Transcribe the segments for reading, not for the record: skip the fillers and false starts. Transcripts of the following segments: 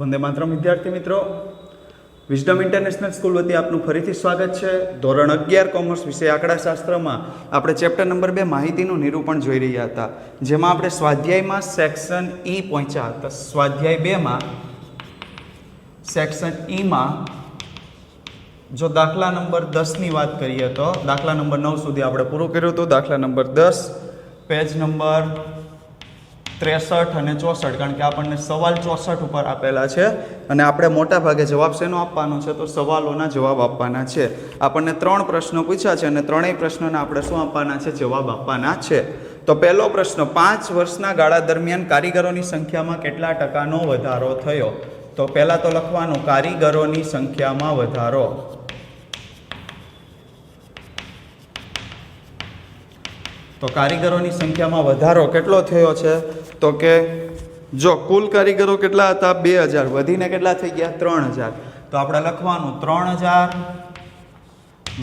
વંદે માતરમ વિદ્યાર્થી મિત્રો, wisdom international school વતી આપનું ફરીથી સ્વાગત છે. ધોરણ 11 કોમર્સ વિષય આંકડાશાસ્ત્રમાં આપણે ચેપ્ટર નંબર 2 માહિતીનું નિરૂપણ જોઈ રહ્યા હતા, જેમાં આપણે સ્વાધ્યાયમાં સેક્શન ઈ પહોંચ્યા હતા. સ્વાધ્યાય 2માં સેક્શન ઈમાં જો દાખલા નંબર 10ની વાત કરીએ તો દાખલા નંબર 9 સુધી આપણે પૂરું કર્યું હતું. દાખલા નંબર 10 પેજ નંબર 63 અને 64, કારણ કે આપણને સવાલ 64 ઉપર આપેલા છે અને આપણે મોટા ભાગે જવાબ શેનો આપવાનો છે તો સવાલોના જવાબ આપવાના છે. આપણને 3 પ્રશ્નો પૂછ્યા છે અને ત્રણેય પ્રશ્નોના આપણે શું આપવાના છે, જવાબ આપવાના છે. તો પહેલો પ્રશ્ન, 5 વર્ષના ગાળા દરમિયાન કારીગરોની સંખ્યામાં કેટલા ટકાનો વધારો થયો? તો પહેલાં તો લખવાનું કારીગરોની સંખ્યામાં વધારો. તો કારીગરોની સંખ્યામાં વધારો કેટલો થયો છે? તો કે જો કુલ કારીગરો કેટલા હતા? 2000, વધીને કેટલા થઈ ગયા? 3000. તો આપણે લખવાનું 3000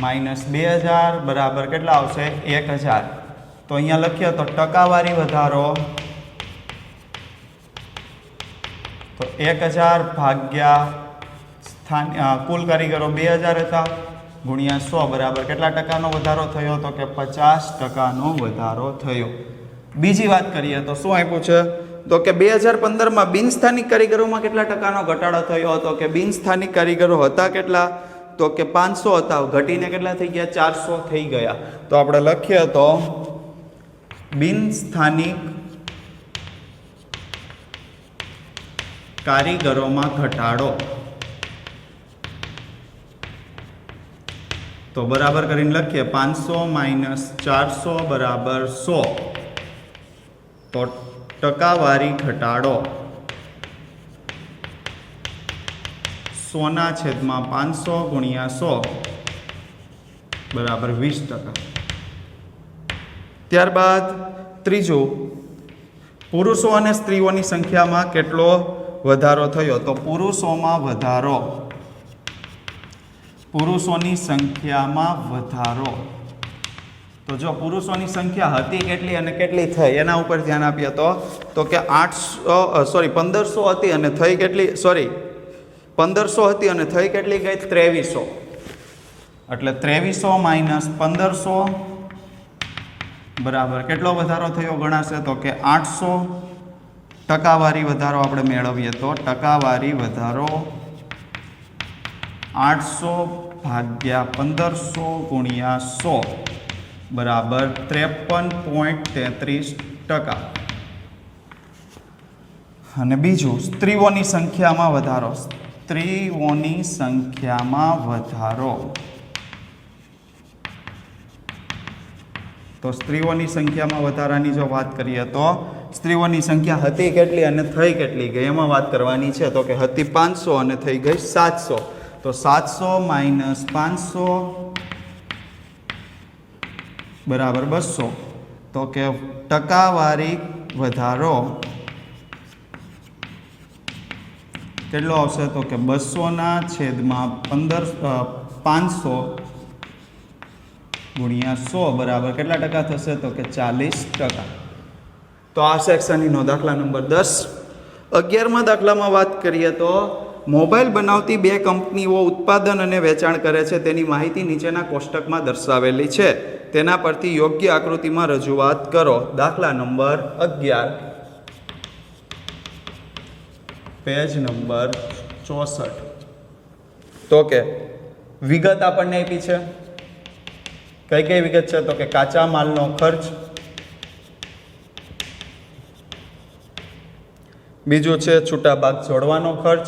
માઇનસ 2000 બરાબર કેટલા આવશે? 1000. તો અહીંયા લખીએ તો ટકાવારી વધારો, તો 1000 ભાગ્યા કુલ કારીગરો 2000 હતા ગુણ્યા 100 બરાબર કેટલા ટકાનો વધારો થયો? તો કે 50% વધારો થયો. બીજી વાત કરીએ તો શું આપ્યું છે? તો કે 2015માં બિનસ્થાનિક કારીગરોમાં કેટલા ટકાનો ઘટાડો થયો હતો? કે બિનસ્થાનિક કારીગરો હતા કેટલા? તો કે 500 હતા, ઘટીને કેટલા થઈ ગયા? 400 થઈ ગયા. તો આપણે લખીએ તો બિનસ્થાનિક કારીગરોમાં ઘટાડો. તો બરાબર કરીને લખીએ 500 માઇનસ 400 બરાબર 100. તો ટકાવારી ઘટાડો 100/500 ગુણ્યા 100 બરાબર 20%. ત્યારબાદ ત્રીજું, પુરુષો અને સ્ત્રીઓની સંખ્યામાં કેટલો વધારો થયો? તો પુરુષોમાં વધારો, પુરુષોની સંખ્યામાં વધારો. તો જો પુરુષોની સંખ્યા હતી કેટલી અને કેટલી થઈ એના ઉપર ધ્યાન આપીએ તો કે 1500 હતી અને થઈ કેટલી? 1500 હતી અને થઈ કેટલી ગઈ? 2300. એટલે 2300 માઇનસ 1500 બરાબર કેટલો વધારો થયો ગણાશે? તો કે 800. ટકાવારી વધારો આપણે મેળવીએ તો ટકાવારી વધારો 800 ભાગ્યા 1500 ગુણ્યા 100 બરાબર 53.33%. અને બીજું, સ્ત્રીઓની સંખ્યામાં વધારો, સ્ત્રીઓની સંખ્યામાં વધારો. તો સ્ત્રીઓની સંખ્યામાં વધારાની જો વાત કરીએ તો સ્ત્રીઓની સંખ્યા હતી કેટલી અને થઈ કેટલી ગઈ એમાં વાત કરવાની છે. તો કે હતી 500 અને થઈ ગઈ 700. તો 700 માઇનસ 500 બરાબર 200. તો કે ટકાવારી વધારો કેટલો આવશે? તો કે 200/500 ગુણ્યા 100 બરાબર કેટલા ટકા થશે? તો કે 40%. તો આ સેક્શનનો દાખલા નંબર 10. 11મા દાખલામાં વાત કરીએ તો મોબાઈલ બનાવતી 2 કંપનીઓ ઉત્પાદન અને વેચાણ કરે છે. તેની માહિતી નીચેના કોષ્ટકમાં દર્શાવેલી છે. તેના પરથી યોગ્ય આકૃતિમાં રજૂઆત કરો. દાખલા નંબર 11 પેજ નંબર 64. તો કે વિગત આપણને આપી છે. કઈ કઈ વિગત છે? તો કે કાચા માલનો ખર્ચ, બીજું છે છૂટા ભાગ જોડવાનો ખર્ચ,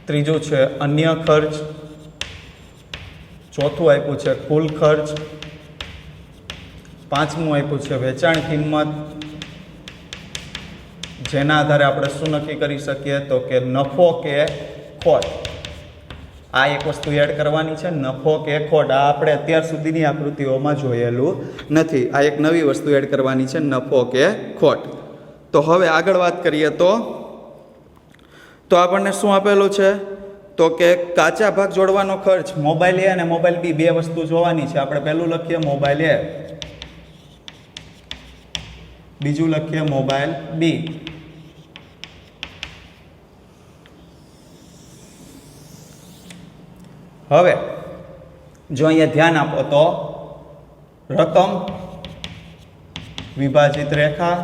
ત્રીજું છે અન્ય ખર્ચ, ચોથું આપ્યું છે કુલ ખર્ચ, પાંચમું આપ્યું છે વેચાણ કિંમત, જેના આધારે આપણે શું નક્કી કરી શકીએ? તો કે નફો કે ખોટ. આ એક વસ્તુ એડ કરવાની છે, નફો કે ખોટ. આ આપણે અત્યાર સુધીની આકૃતિઓમાં જોયેલું નથી. આ એક નવી વસ્તુ એડ કરવાની છે, નફો કે ખોટ. તો હવે આગળ વાત કરીએ તો આપણને શું આપેલું છે? તો કે કાચા ભાગ જોડવાનો ખર્ચ, મોબાઈલ એ અને મોબાઈલ બી 2 વસ્તુ જોવાની છે. આપણે પહેલું લખીએ મોબાઈલ એ. બીજું લખીએ મોબાઈલ બી. હવે જો અહીંયા ધ્યાન આપો તો રકમ વિભાજિત રેખા,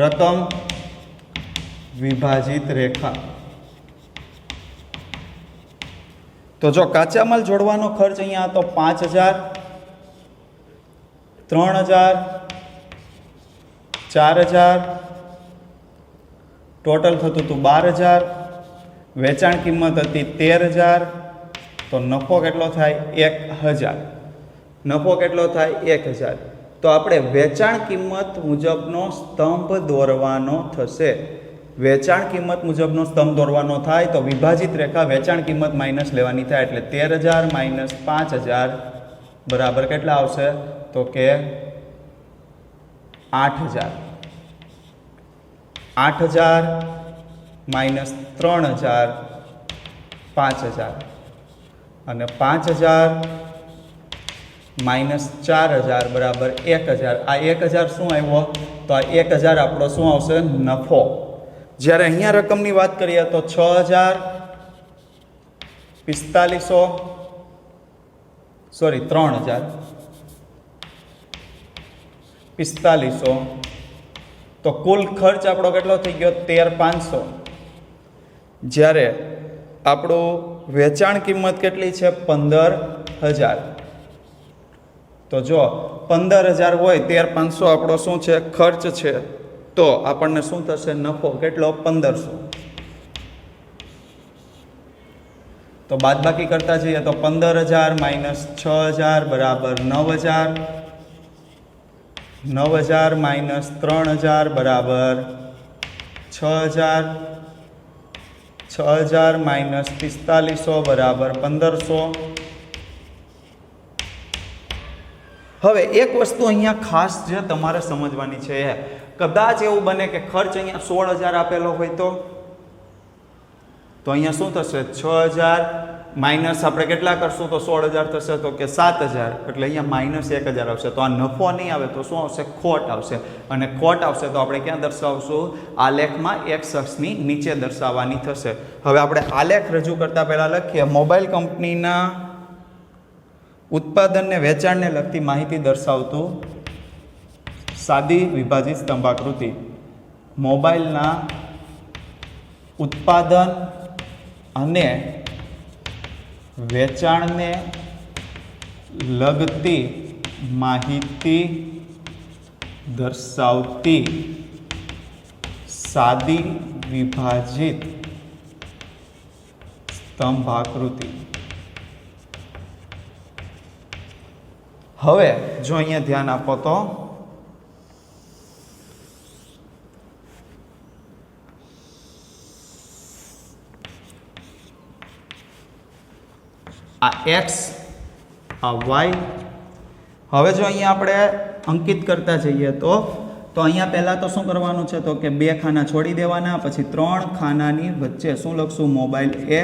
રકમ વિભાજિત રેખા. તો જો કાચા માલ જોડવાનો ખર્ચ અહીંયા હતો 5000, 3000, 4000, ટોટલ થતું હતું 12000, વેચાણ કિંમત હતી 13000, તો નફો કેટલો થાય 1000. નફો કેટલો થાય 1000. તો આપણે વેચાણ કિંમત મુજબનો સ્તંભ દોરવાનો થશે. વેચાણ કિંમત મુજબનો સ્તંભ દોરવાનો થાય તો વિભાજિત રેખા વેચાણ કિંમત માઇનસ લેવાની થાય, એટલે 13000 માઇનસ 5000 બરાબર કેટલા આવશે? તો કે 8000. 8000 માઇનસ 3000 5000, અને 5000 માઇનસ 4000 બરાબર 1000. આ 1000 શું આવ્યો? તો આ 1000 આપણો શું આવશે? નફો. જ્યારે અહીંયા રકમની વાત કરીએ તો 6000, 4500, સોરી 3000, 4500, તો કુલ ખર્ચ આપણો કેટલો થઈ ગયો? 13500. જ્યારે આપણું વેચાણ કિંમત કેટલી છે? 15000. તો જો 15000 હોય, 13500 આપણો શું છે? ખર્ચ છે. તો આપણને શું થશે? નફો કેટલો? 1500. તો બાદબાકી કરતા જઈએ તો 15000 માઇનસ 6000 બરાબર 9000, 9000 માઇનસ 3000 બરાબર 6000, 6000 માઇનસ 4500 બરાબર 1500. હવે એક વસ્તુ અહીંયા ખાસ જે તમારે સમજવાની છે, કદાચ એવું બને કે ખર્ચ અહીંયા 16000 આપેલો હોય તો અહીંયા શું થશે? 6000 માઇનસ આપણે કેટલા કરશું તો 16000 થશે, તો કે 7000, એટલે અહીંયા માઇનસ 1000 આવશે. તો આ નફો નહીં આવે તો શું આવશે? ખોટ આવશે. અને ખોટ આવશે તો આપણે ક્યાં દર્શાવશું? આલેખમાં એક્સ અક્ષની નીચે દર્શાવવાની થશે. હવે આપણે આલેખ રજૂ કરતા પહેલા લખીએ મોબાઈલ કંપનીના ઉત્પાદનને વેચાણને લગતી માહિતી દર્શાવતું સાદી વિભાજિત સ્તંભાકૃતિ. મોબાઈલના ઉત્પાદન અને વેચાણને લગતી માહિતી દર્શાવતી સાદી વિભાજિત સ્તંભાકૃતિ. હવે જો અહીંયા ધ્યાન આપો તો આ એક્સ, આ વાય. હવે જો અહીંયા આપણે અંકિત કરતા જઈએ તો અહીંયા પહેલાં તો શું કરવાનું છે? તો કે 2 ખાના છોડી દેવાના, પછી 3 ખાનાની વચ્ચે શું લખશું? મોબાઈલ એ.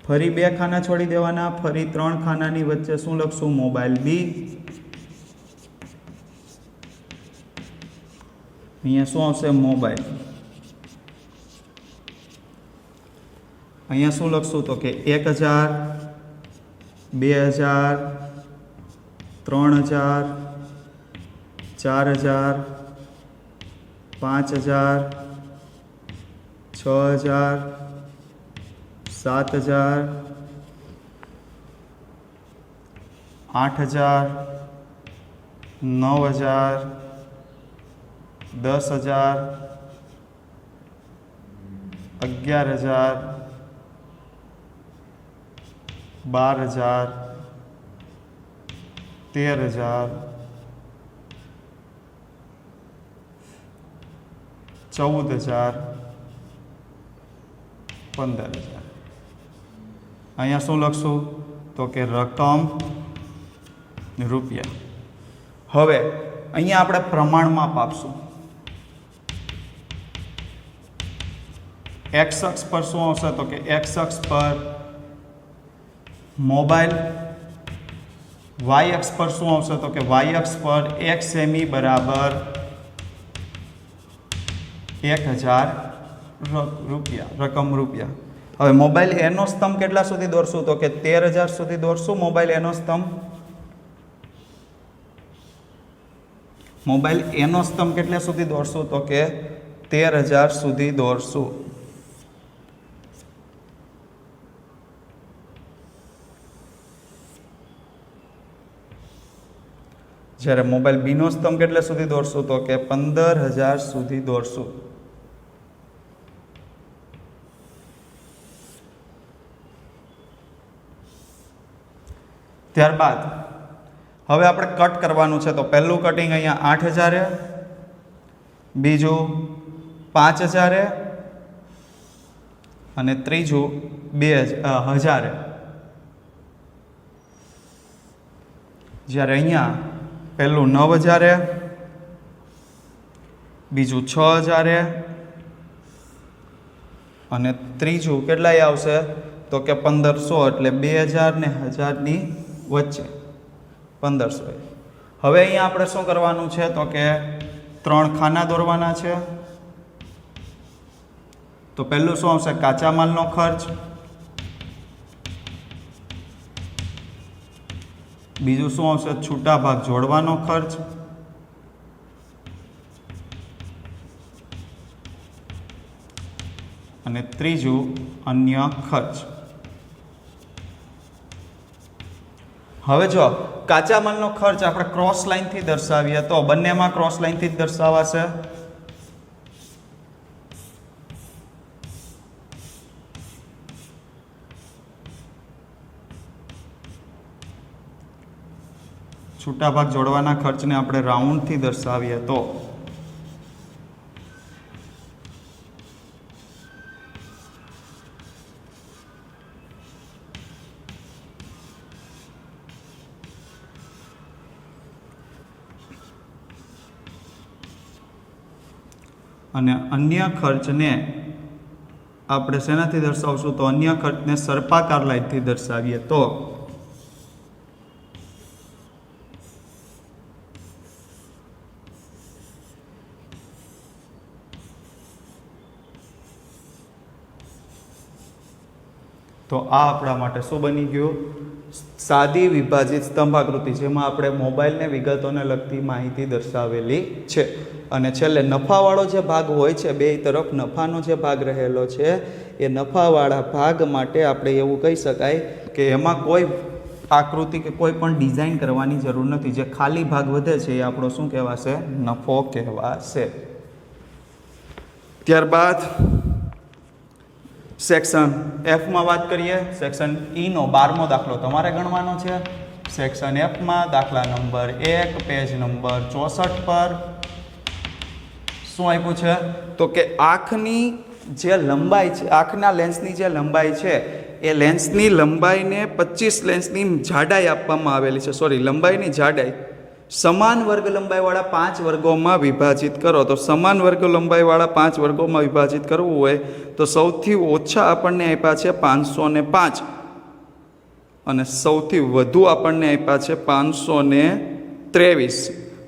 ફરી 2 ખાના છોડી દેવાના, ફરી 3 ખાનાની વચ્ચે શું લખશું? મોબાઈલ બી. અહીંયા શું આવશે? મોબાઈલ. અહીંયા શું લખશું? તો કે 1000, 2000, 3000, 4000, 5000, 6000, 7000, 8000, 9000, 10000, 11000, 12000, 13000, 14000, 15000. અહીંયા શું લખશું? તો કે રકમ રૂપિયા. હવે અહીંયા આપણે પ્રમાણમાં આપશું. એક્સ અક્ષ પર શું આવશે? તો કે એક્સ અક્ષ પર મોબાઈલ વાય અક્ષ પર શું આવશે તો કે વાય અક્ષ પર 1 સેમી બરાબર 1000 રૂપિયા. હવે મોબાઈલ એનો સ્તંભ કેટલા સુધી દોરશું તો કે 13000 સુધી દોરશું. મોબાઈલ એનો સ્તંભ કેટલા સુધી દોરશું તો કે 13000 સુધી દોરશું. જ્યારે મોબાઈલ બીનો સ્તંભ કેટલા સુધી દોરશું તો કે 15000 સુધી દોરશું. ત્યારબાદ હવે આપણે કટ કરવાનું છે. તો પહેલું કટિંગ અહીંયા 8000 બીજું 5000 અને ત્રીજું 2000. જ્યારે અહીંયા પહેલું 9000 બીજું 6000 અને ત્રીજું કેટલાય આવશે તો કે 1500 એટલે 2000 ને 1000 ની વચ્ચે 1500. હવે અહીંયા આપણે શું કરવાનું છે તો કે 3 ખાના દોરવાના છે. તો પહેલું શું આવશે કાચા માલનો ખર્ચ, બીજું શું આવશે છૂટા ભાગ જોડવાનો ખર્ચ, અને ત્રીજું અન્ય ખર્ચ. હવે જો કાચા માલનો ખર્ચ આપણે ક્રોસ લાઈનથી દર્શાવીએ તો બંનેમાં ક્રોસ લાઈનથી જ દર્શાવાશે. છૂટા ભાગ જોડવાના ખર્ચને આપણે રાઉન્ડથી દર્શાવીએ તો અને અન્ય ખર્ચને આપણે શેનાથી દર્શાવશું તો અન્ય ખર્ચને સર્પાકાર લાઈનથી દર્શાવીએ તો આ આપણા માટે શું બની ગયું સાદી વિભાજિત સ્તંભાકૃતિ, જેમાં આપણે મોબાઈલને વિગતોને લગતી માહિતી દર્શાવેલી છે. અને છેલ્લે નફાવાળો જે ભાગ હોય છે, બે તરફ નફાનો જે ભાગ રહેલો છે, એ નફાવાળા ભાગ માટે આપણે એવું કહી શકાય કે એમાં કોઈ આકૃતિ કે કોઈ પણ ડિઝાઇન કરવાની જરૂર નથી. જે ખાલી ભાગ વધે છે એ આપણો શું કહેવાશે નફો કહેવાશે. ત્યારબાદ સેક્શન એફમાં વાત કરીએ. સેક્શન ઈનો 12મો દાખલો તમારે ગણવાનો છે. સેક્શન એફમાં દાખલા નંબર 1 પેજ નંબર 64 પર શું આપ્યું છે તો કે આંખની જે લંબાઈ છે, આંખના લેન્સની જે લંબાઈ છે એ લેન્સની લંબાઈને 25 લેન્સની જાડાઈ આપવામાં આવેલી છે. લંબાઈની જાડાઈ સમાન વર્ગ લંબાઈવાળા 5 વર્ગોમાં વિભાજિત કરો. તો સમાન વર્ગ લંબાઈવાળા 5 વર્ગોમાં વિભાજિત કરવું હોય તો સૌથી ઓછા આપણને આપ્યા છે 505 અને સૌથી વધુ આપણને આપ્યા છે 523.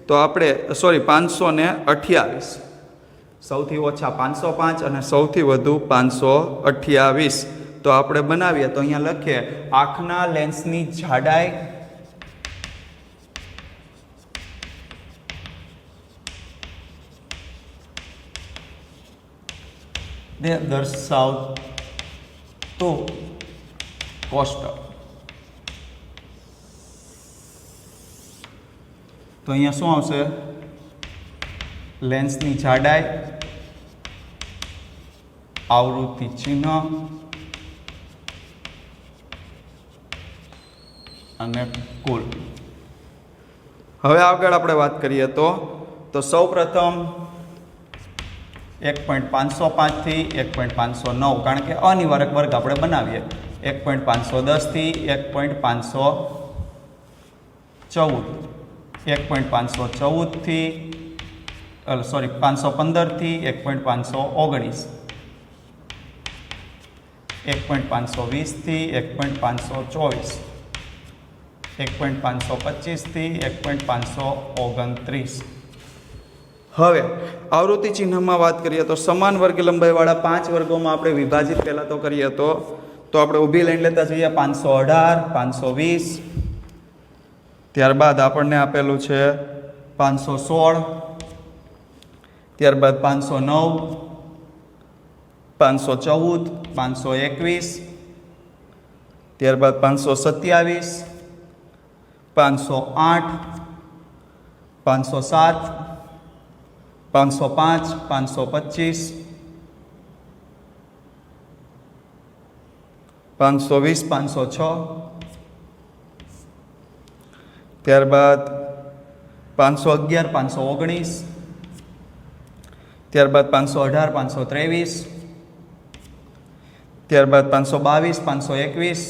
તો આપણે 528. સૌથી ઓછા 505 અને સૌથી વધુ 528. તો આપણે બનાવીએ તો અહીંયા લખીએ આંખના લેન્સની જાડાઈ ને દર્શાવતું કોષ્ટક. તો અહીંયા શું આવશે લેન્સની જાડાઈ, આવૃત્તિ ચિહ્ન અને કુલ. હવે આગળ આપણે વાત કરીએ તો સૌ પ્રથમ 1.505 થી 1.509, કારણ કે અનિવાર્ય વર્ગ આપણે બનાવીએ. 1.510 થી 1.514, 1.514 થી 515 થી 1.519, 1.520 થી 1.524, 1.525 થી 1.529. હવે આવૃત્તિ ચિહ્નમાં વાત કરીએ તો સમાન વર્ગ લંબાઈવાળા 5 વર્ગોમાં આપણે વિભાજિત પહેલાં તો કરીએ તો આપણે ઊભી લાઈન લેતા જઈએ 518, 520, ત્યારબાદ આપણને આપેલું છે 516, ત્યારબાદ 509, 514, 521, ત્યારબાદ 527, 508, 507, 505, 525, 520, 506, ત્યારબાદ 511, 519, ત્યારબાદ 518, 523, ત્યારબાદ 522, 521,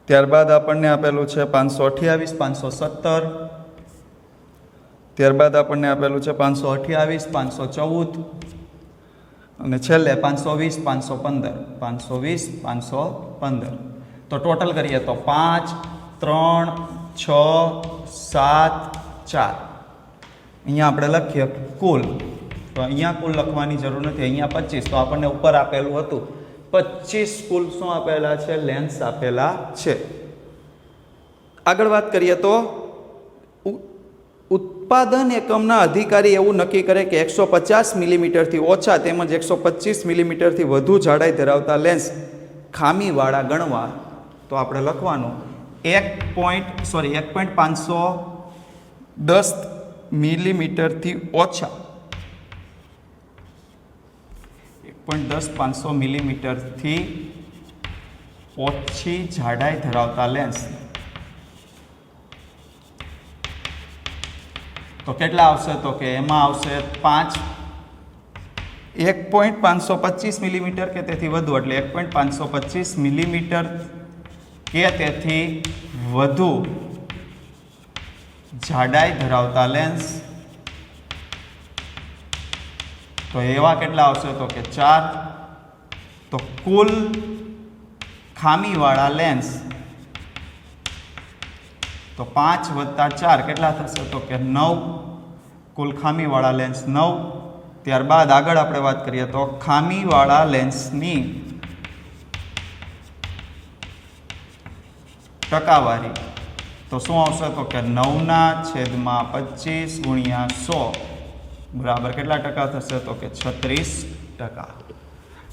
ત્યારબાદ આપણને આપેલું છે 528, 517, ત્યારબાદ આપણને આપેલું છે 528, 514 અને છેલ્લે 520, 515, 520, 515. તો ટોટલ કરીએ તો 5, 3, 6, 7, 4. અહીંયા આપણે લખીએ કુલ, તો અહીંયા કુલ લખવાની જરૂર નથી, અહીંયા 25. તો આપણને ઉપર આપેલું હતું 25 કુલ શું આપેલા છે? લેન્સ આપેલા છે. આગળ વાત કરીએ તો ઉત્પાદન એકમના અધિકારી એવું નક્કી કરે કે 150 મિલીમીટરથી ઓછા તેમજ 125 મિલીમીટરથી વધુ જાડાઈ ધરાવતા લેન્સ ખામીવાળા ગણવા. તો આપણે લખવાનું 1.510 મિલીમીટરથી ઓછા 1.510 મિલીમીટરથી ઓછી જાડાઈ ધરાવતા લેન્સ. તો કેટલા આવશે? તો કે એમાં આવશે 1.525 મિલીમીટર કે તેથી વધુ, એટલે 1.525 મિલીમીટર કે તેથી વધુ જાડાઈ ધરાવતા લેન્સ. તો એવા કેટલા આવશે? તો કે 4. તો કુલ ખામીવાળા લેન્સ તો 5 વત્તા 4 કેટલા થશે? તો કે 9. કુલ ખામીવાળા લેન્સ 9. ત્યારબાદ આગળ આપણે વાત કરીએ તો ખામીવાળા લેન્સની ટકાવારી. તો શું આવશે? તો કે 9/25 ગુણ્યા 100 બરાબર કેટલા ટકા થશે? તો કે 36%.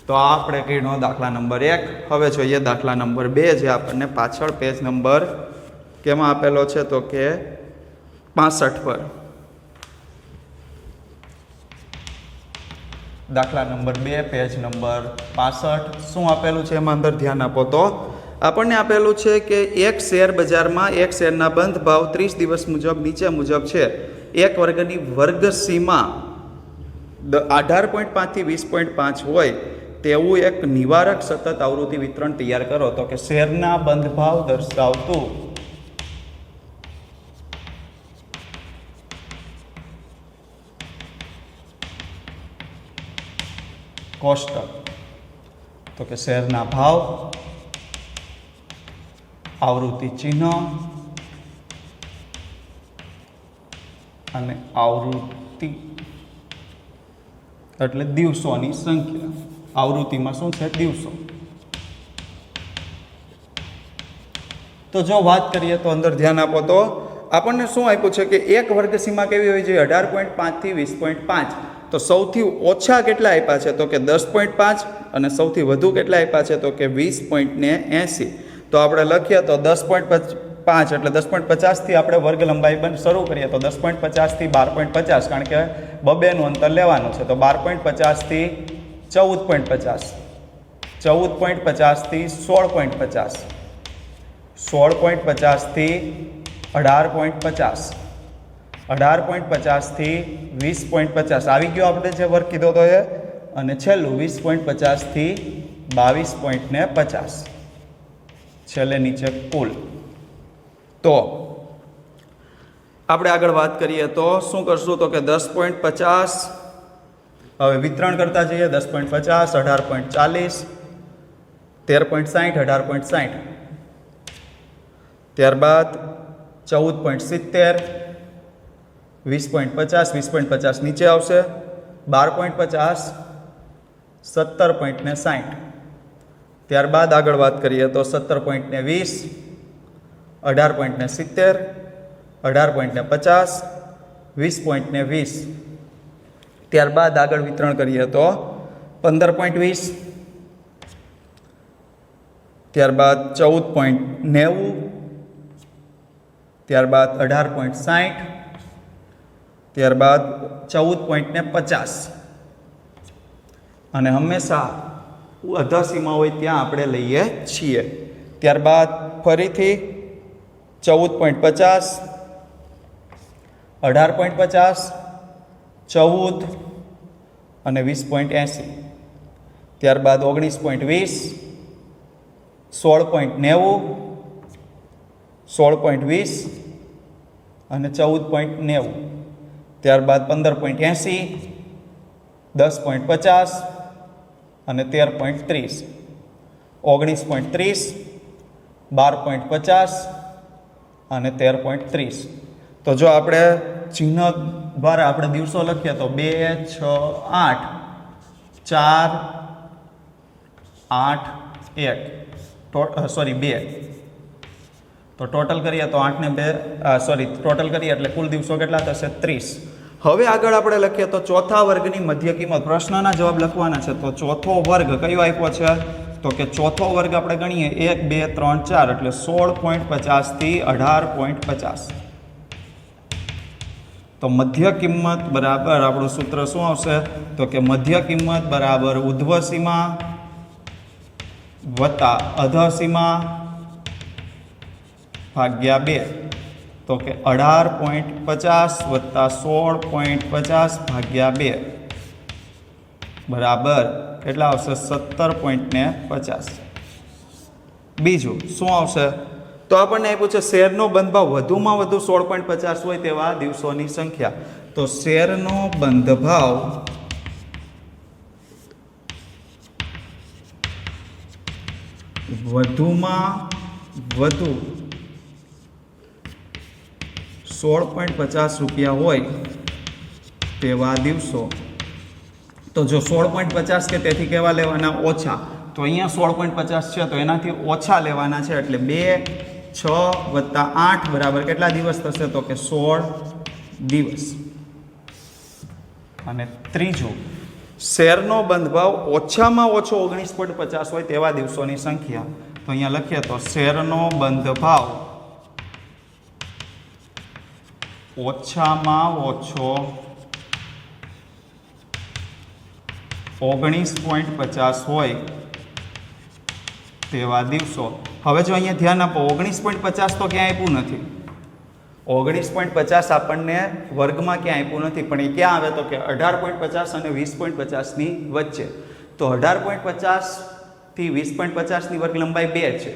તો આ આપણે કીધો દાખલા નંબર 1. હવે જોઈએ દાખલા નંબર 2, જે આપણને પાછળ પેજ નંબર કેમાં આપેલો છે? તો કે 65 પર. દાખલા નંબર 2, પેજ નંબર 65. શું આપેલું છે એમાં અંદર ધ્યાન આપો તો આપણને આપેલું છે કે એક શેર બજારમાં એક શેરના બંધ ભાવ 30 દિવસ મુજબ નીચે મુજબ છે. એક વર્ગની વર્ગ સીમા 18.5 થી 20.5 હોય તેવું એક નિવારક સતત આવૃત્તિ વિતરણ તૈયાર કરો. તો કે શેરના બંધ ભાવ દર્શાવતું કોષ્ટક. તો કે શેરના ભાવ, આવૃત્તિ ચિહ્ન અને આવૃત્તિ એટલે દિવસોની સંખ્યા. આવૃત્તિમાં શું છે? દિવસો. તો જો વાત કરીએ તો અંદર ધ્યાન આપો તો આપણને શું આપ્યું છે કે એક વર્ગ સીમા કેવી હોય જોઈએ? 18.5 થી 20.5. તો સૌથી ઓછા કેટલા આપ્યા છે? તો કે 10.5 અને સૌથી વધુ કેટલા આપ્યા છે? તો કે 20.80. તો આપણે લખીએ તો 10.5 એટલે 10.50 થી આપણે વર્ગ લંબાઈ શરૂ કરીએ તો 10.50 થી 12.50, કારણ કે બબેનું અંતર લેવાનું છે. તો 12.50 થી 14.50, 14.50 થી 16.50, 16.50 થી 18.50, 18.50 થી 20.50 આવી ગયો આપણે જે વર્ગ કીધો તો એ. અને છેલ્લું 20.50 થી 22.50, છેલ્લે નીચે કુલ. તો આપણે આગળ વાત કરીએ તો શું કરશું? તો કે 10.50 હવે વિતરણ કરતા જઈએ. 10.50, 18.40, 13.60, 18.60, ત્યારબાદ 14.70, 20.50, 20.50 નીચે આવશે, 12.50, 17.60. ત્યારબાદ આગળ વાત કરીએ તો 17.20, 18.70, 18.50, 20.20. ત્યારબાદ આગળ વિતરણ કરીએ તો 15.20, ત્યારબાદ 14.90, ત્યારબાદ 18.60, ત્યારબાદ 14.50. અને હંમેશા અધસીમા હોય ત્યાં આપણે લઈએ છીએ. ત્યારબાદ ફરીથી 14.50, 18.50, 14 અને 20.80. ત્યારબાદ 19.20, 16.90, 16.20 અને 14.90. ત્યારબાદ 15.80, 10.50 અને 13.30, 19.30, 12.50 અને 13.30. તો જો આપણે ચિહ્ન દ્વારા આપણે દિવસો લખીએ તો 2, 6, 8, 4, 8, 1, 2. તો ટોટલ કરીએ તો 8 ને 2 ટોટલ કરીએ એટલે કુલ દિવસો કેટલા થશે? 30. હવે આગળ આપણે લખીએ તો ચોથા વર્ગની મધ્ય કિંમત. પ્રશ્નના જવાબ લખવાના છે. તો ચોથો વર્ગ કયો આપ્યો છે? તો કે ચોથો વર્ગ આપણે ગણીએ 1, 2, 3, 4 એટલે 16.50 થી 18.50. તો મધ્ય કિંમત બરાબર આપણું સૂત્ર શું આવશે? તો કે મધ્ય કિંમત બરાબર ઉર્ધ્વ સીમા વત્તા અધસીમા ભાગ્યા 2. તો કે 18.50 વત્તા 16.50 ભાગ્યા 2 બરાબર કેટલા આવશે? 17.50. બીજું શું આવશે? તો આપણને આપ્યું છે શેરનો બંધભાવ વધુમાં વધુ 16.50 હોય તેવા દિવસોની સંખ્યા. તો શેરનો બંધભાવ વધુમાં વધુ 16.50 રૂપિયા હોય તેવા દિવસો. તો જો 16.50 કે તેથી કેવા લેવાના? ઓછા. તો અહીંયા 16.50 છે તો એનાથી ઓછા લેવાના છે એટલે 2, 6 વત્તા 8 બરાબર કેટલા દિવસ થશે? તો કે 16 દિવસ. અને ત્રીજું, શેરનો બંધભાવ ઓછામાં ઓછો 19.50 હોય તેવા દિવસોની સંખ્યા. તો અહીંયા લખીએ તો શેરનો બંધભાવ ઓછામાં ઓછો 19.50 હોય તેવા દિવસો. હવે જો અહીંયા ધ્યાન આપો 19.50 તો ક્યાંય આપ્યું નથી. 19.50 આપણને વર્ગમાં ક્યાં આપ્યું નથી, પણ એ ક્યાં આવે? તો કે 18.50 અને 20.50 ની વચ્ચે. તો 18.50 થી 20.50 ની વર્ગ લંબાઈ 2 છે.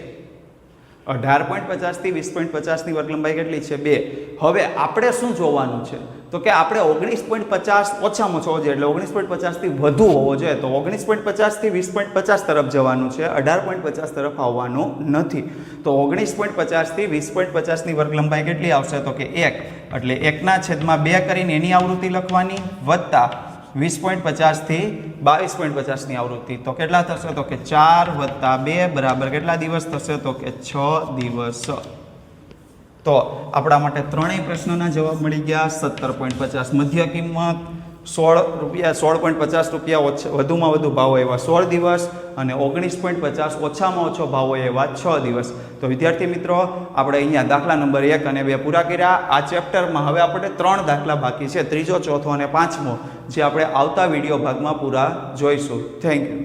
18.50 થી 20.50 ની વર્ગ લંબાઈ કેટલી છે? 2. હવે આપણે શું જોવાનું છે? તો કે આપણે 19.50 ઓછામાં ઓછો હોવો જોઈએ એટલે 19.50 થી વધુ હોવો જોઈએ. તો 19.50 થી 20.50 તરફ જવાનું છે, 18.50 તરફ આવવાનું નથી. તો 19.50 થી 20.50 ની વર્ગ લંબાઈ કેટલી આવશે? તો કે 1. એટલે 1/2 કરીને એની આવૃત્તિ લખવાની વત્તા 20.50 થી 22.50 ની આવૃત્તિ. તો કેટલા થશે? તો કે 4 વત્તા 2 બરાબર કેટલા દિવસ થશે? તો કે 6 દિવસ. તો આપણા માટે ત્રણેય પ્રશ્નોના જવાબ મળી ગયા. 17.50 મધ્ય કિંમત, 16.50 રૂપિયા વધુમાં વધુ ભાવ હોય એવા 16 દિવસ અને 19.50 ઓછામાં ઓછો ભાવ હોય એવા 6 દિવસ. તો વિદ્યાર્થી મિત્રો, આપણે અહીંયા દાખલા નંબર 1 અને 2 પૂરા કર્યા. આ ચેપ્ટરમાં હવે આપણે 3 દાખલા બાકી છે, ત્રીજો, ચોથો અને પાંચમો, જે આપણે આવતા વિડીયો ભાગમાં પૂરા જોઈશું. Thank you.